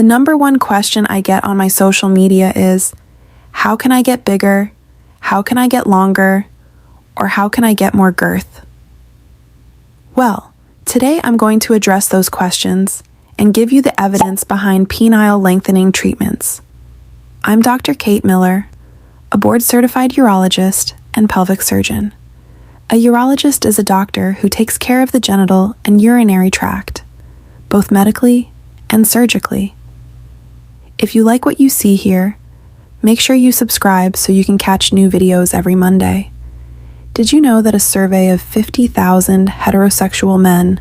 number one question I get on my social media is, how can I get bigger? How can I get longer? Or how can I get more girth? Well, today I'm going to address those questions and give you the evidence behind penile lengthening treatments. I'm Dr. Kate Miller, a board-certified urologist and pelvic surgeon. A urologist is a doctor who takes care of the genital and urinary tract, both medically and surgically. If you like what you see here, make sure you subscribe so you can catch new videos every Monday. Did you know that a survey of 50,000 heterosexual men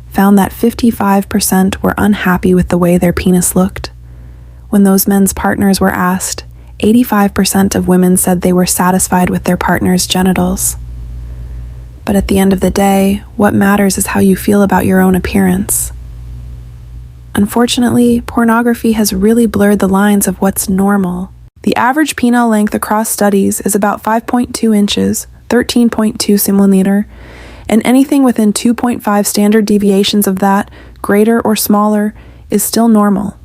found that 55% were unhappy with the way their penis looked? When those men's partners were asked, 85% of women said they were satisfied with their partner's genitals. But at the end of the day, what matters is how you feel about your own appearance. Unfortunately, pornography has really blurred the lines of what's normal. The average penile length across studies is about 5.2 inches, 13.2 centimeter, and anything within 2.5 standard deviations of that, greater or smaller, is still normal.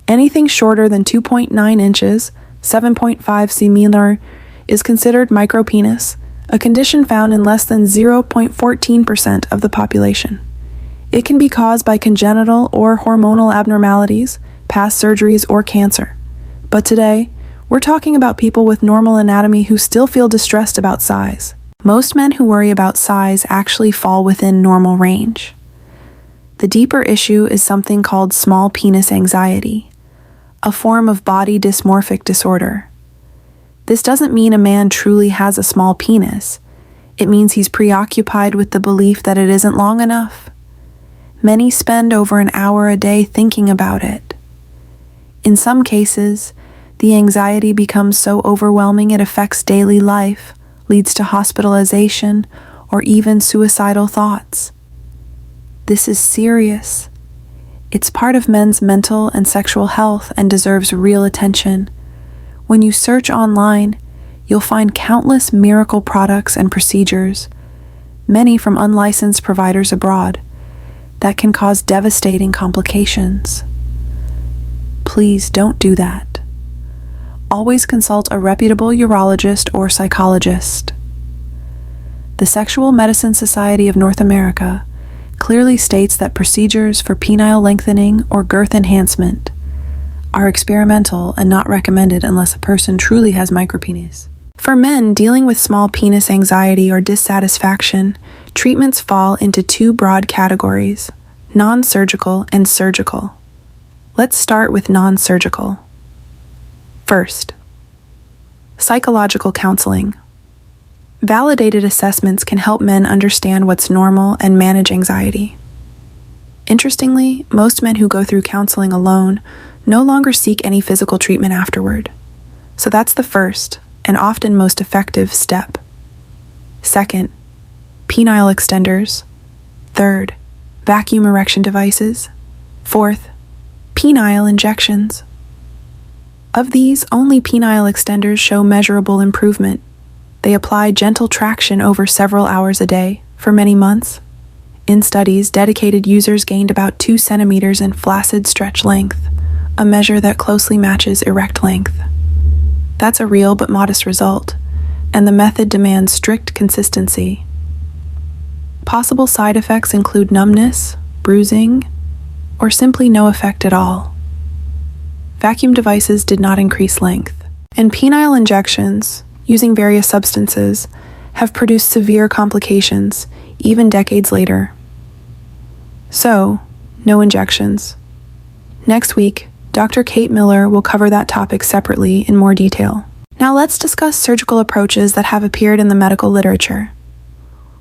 Anything shorter than 2.9 inches, 7.5 centimeter, is considered micropenis, a condition found in less than 0.14% of the population. It can be caused by congenital or hormonal abnormalities, past surgeries, or cancer. But today, we're talking about people with normal anatomy who still feel distressed about size. Most men who worry about size actually fall within normal range. The deeper issue is something called small penis anxiety, a form of body dysmorphic disorder. This doesn't mean a man truly has a small penis. It means he's preoccupied with the belief that it isn't long enough. Many spend over an hour a day thinking about it. In some cases, the anxiety becomes so overwhelming it affects daily life, leads to hospitalization, or even suicidal thoughts. This is serious. It's part of men's mental and sexual health and deserves real attention. When you search online, you'll find countless miracle products and procedures, many from unlicensed providers abroad, that can cause devastating complications. Please don't do that. Always consult a reputable urologist or psychologist. The Sexual Medicine Society of North America clearly states that procedures for penile lengthening or girth enhancement are experimental and not recommended unless a person truly has micropenis. For men dealing with small penis anxiety or dissatisfaction, treatments fall into two broad categories: non-surgical and surgical. Let's start with non-surgical. First, psychological counseling. Validated assessments can help men understand what's normal and manage anxiety. Interestingly, most men who go through counseling alone no longer seek any physical treatment afterward. So that's the first, and often most effective, step. Second, penile extenders. Third, vacuum erection devices. Fourth, penile injections. Of these, only penile extenders show measurable improvement. They apply gentle traction over several hours a day for many months. In studies, dedicated users gained about 2 centimeters in flaccid stretch length, a measure that closely matches erect length. That's a real but modest result, and the method demands strict consistency. Possible side effects include numbness, bruising, or simply no effect at all. Vacuum devices did not increase length, and penile injections, using various substances, have produced severe complications, even decades later. So, no injections. Next week, Dr. Kate Miller will cover that topic separately in more detail. Now let's discuss surgical approaches that have appeared in the medical literature.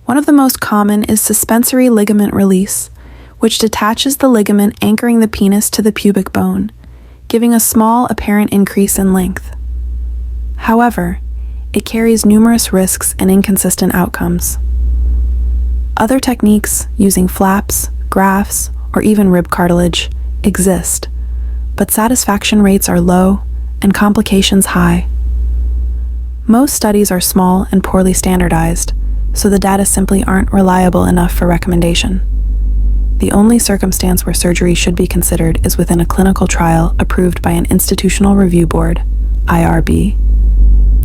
One of the most common is suspensory ligament release, which detaches the ligament anchoring the penis to the pubic bone, giving a small apparent increase in length. However, it carries numerous risks and inconsistent outcomes. Other techniques, using flaps, grafts, or even rib cartilage, exist, but satisfaction rates are low and complications high. Most studies are small and poorly standardized, so the data simply aren't reliable enough for recommendation. The only circumstance where surgery should be considered is within a clinical trial approved by an Institutional Review Board, IRB.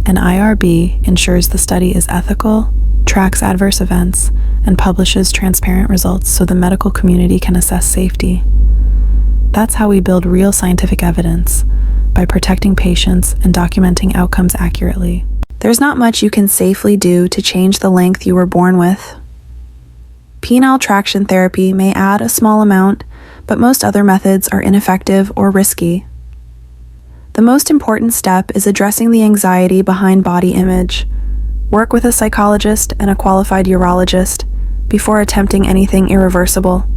An IRB ensures the study is ethical, tracks adverse events, and publishes transparent results so the medical community can assess safety. That's how we build real scientific evidence, by protecting patients and documenting outcomes accurately. There's not much you can safely do to change the length you were born with. Penile traction therapy may add a small amount, but most other methods are ineffective or risky. The most important step is addressing the anxiety behind body image. Work with a psychologist and a qualified urologist before attempting anything irreversible.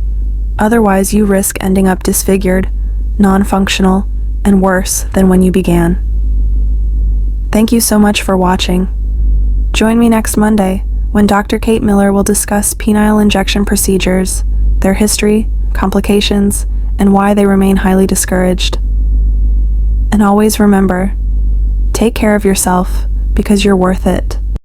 Otherwise, you risk ending up disfigured, non-functional, and worse than when you began. Thank you so much for watching. Join me next Monday when Dr. Kate Miller will discuss penile injection procedures, their history, complications, and why they remain highly discouraged. And always remember, take care of yourself because you're worth it.